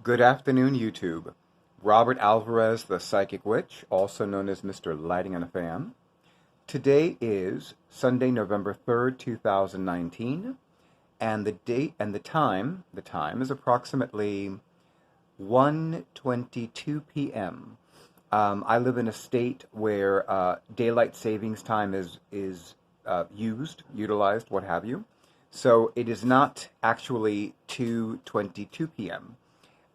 Good afternoon, YouTube. Robert Alvarez, the Psychic Witch, also known as Mr. Lighting on a Fan. Today is Sunday, November 3rd, 2019, and the date and the time is approximately 1:22 p.m. I live in a state where daylight savings time is utilized, what have you. So it is not actually 2:22 p.m.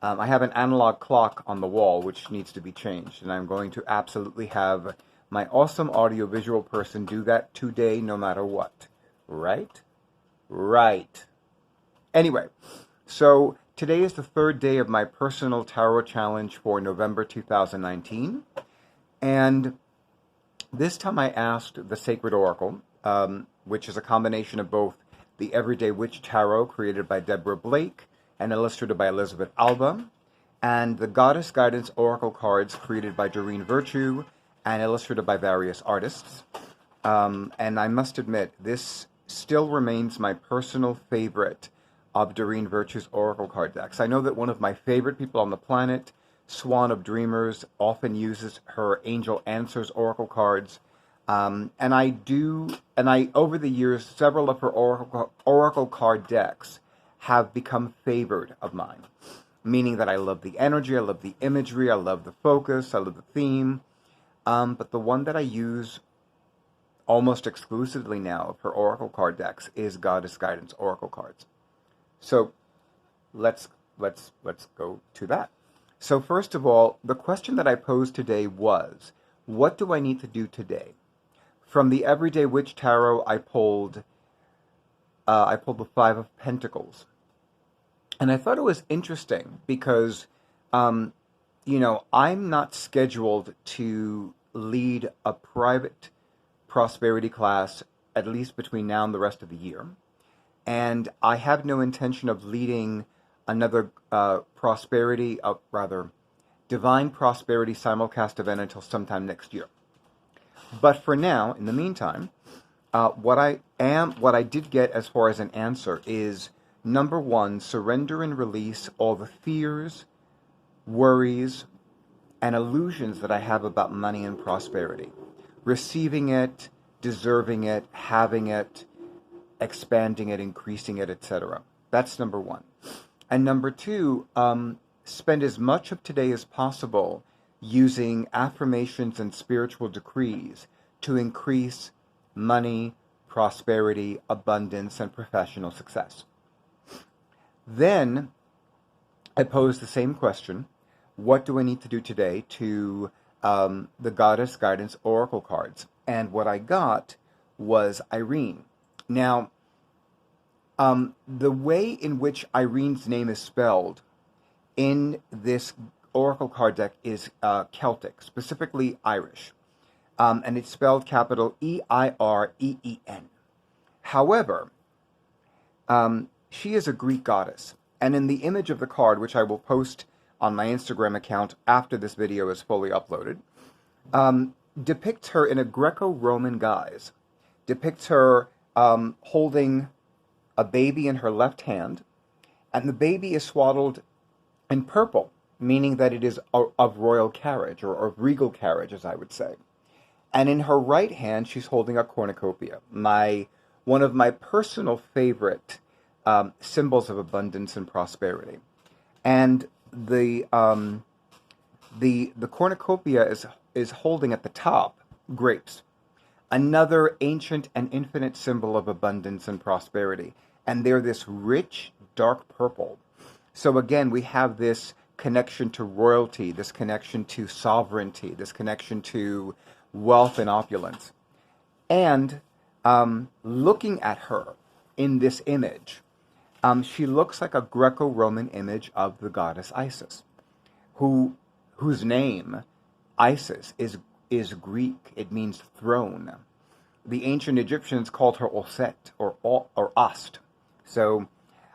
I have an analog clock on the wall which needs to be changed, and I'm going to absolutely have my awesome audiovisual person do that today no matter what. Right? Right. Anyway, so today is the third day of my personal tarot challenge for November 2019, and this time I asked the Sacred Oracle, which is a combination of both the Everyday Witch Tarot created by Deborah Blake and illustrated by Elisabeth Alba, and the Goddess Guidance Oracle cards created by Doreen Virtue and illustrated by various artists. And I must admit, this still remains my personal favorite of Doreen Virtue's Oracle card decks. I know that one of my favorite people on the planet, Swan of Dreamers, often uses her Angel Answers Oracle cards. And over the years, several of her Oracle card decks have become favored of mine, meaning that I love the energy, I love the imagery, I love the focus, I love the theme. But the one that I use almost exclusively now of her Oracle card decks is Goddess Guidance Oracle cards. So let's go to that. So first of all, the question that I posed today was, what do I need to do today? From the Everyday Witch Tarot, I pulled the Five of Pentacles. And I thought it was interesting because, I'm not scheduled to lead a private prosperity class, at least between now and the rest of the year. And I have no intention of leading another divine prosperity simulcast event until sometime next year. But for now, in the meantime, what I did get as far as an answer is, number one, surrender and release all the fears, worries, and illusions that I have about money and prosperity. Receiving it, deserving it, having it, expanding it, increasing it, etc. That's number one. And number two, spend as much of today as possible using affirmations and spiritual decrees to increase money, prosperity, abundance, and professional success. Then I posed the same question, what do I need to do today to the Goddess Guidance Oracle cards? And what I got was Irene. Now, the way in which Irene's name is spelled in this Oracle card deck is Celtic, specifically Irish. And it's spelled capital E-I-R-E-E-N. However, she is a Greek goddess. And in the image of the card, which I will post on my Instagram account after this video is fully uploaded, depicts her in a Greco-Roman guise. Depicts her holding a baby in her left hand, and the baby is swaddled in purple, meaning that it is of royal carriage, or of regal carriage, as I would say. And in her right hand, she's holding a cornucopia, one of my personal favorite symbols of abundance and prosperity. And the cornucopia is holding at the top grapes, another ancient and infinite symbol of abundance and prosperity. And they're this rich, dark purple. So again, we have this connection to royalty, this connection to sovereignty, this connection to wealth and opulence. And looking at her in this image, she looks like a Greco-Roman image of the goddess Isis, whose name, Isis, is Greek. It means throne. The ancient Egyptians called her Oset or Ast. So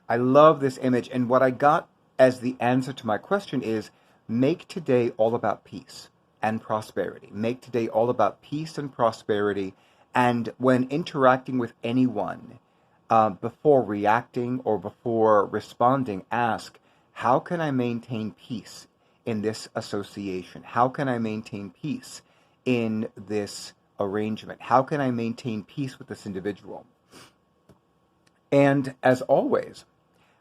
I love this image. And what I got as the answer to my question is, make today all about peace and prosperity. Make today all about peace and prosperity. And when interacting with anyone, before reacting or before responding, ask, How can I maintain peace in this association? How can I maintain peace in this arrangement? How can I maintain peace with this individual? And as always,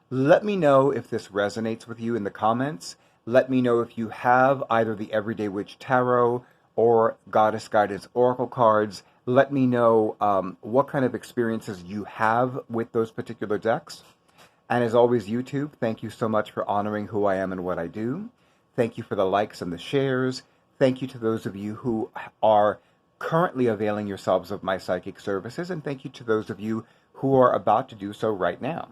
let me know if this resonates with you in the comments. Let me know if you have either the Everyday Witch Tarot or Goddess Guidance Oracle cards. Let me know what kind of experiences you have with those particular decks. And as always, YouTube, thank you so much for honoring who I am and what I do. Thank you for the likes and the shares. Thank you to those of you who are currently availing yourselves of my psychic services. And thank you to those of you who are about to do so right now.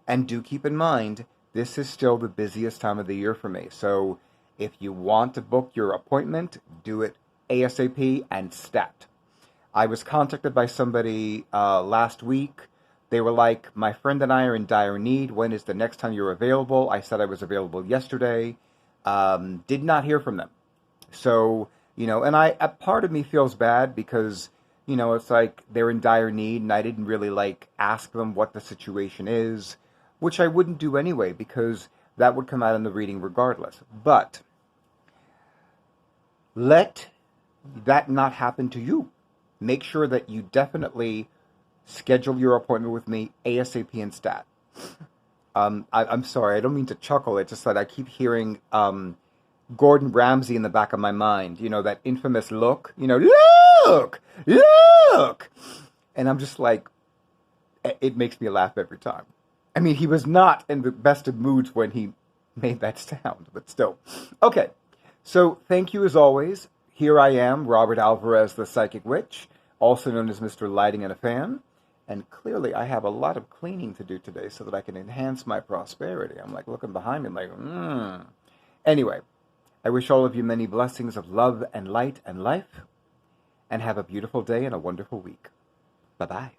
And do keep in mind, this is still the busiest time of the year for me. So if you want to book your appointment, do it ASAP and stat. I was contacted by somebody last week. They were like, my friend and I are in dire need. When is the next time you're available? I said I was available yesterday. Did not hear from them. So, and a part of me feels bad because, it's like they're in dire need and I didn't really ask them what the situation is, which I wouldn't do anyway because that would come out in the reading regardless. But let that not happen to you. Make sure that you definitely schedule your appointment with me ASAP and stat. I'm sorry, I don't mean to chuckle. It's just that I keep hearing Gordon Ramsay in the back of my mind. That infamous look. Look! And I'm just like, it makes me laugh every time. I mean, he was not in the best of moods when he made that sound, but still. Okay, so thank you as always. Here I am, Robert Alvarez, the Psychic Witch, also known as Mr. Lighting and a Fan. And clearly I have a lot of cleaning to do today so that I can enhance my prosperity. I'm looking behind me Anyway, I wish all of you many blessings of love and light and life. And have a beautiful day and a wonderful week. Bye-bye.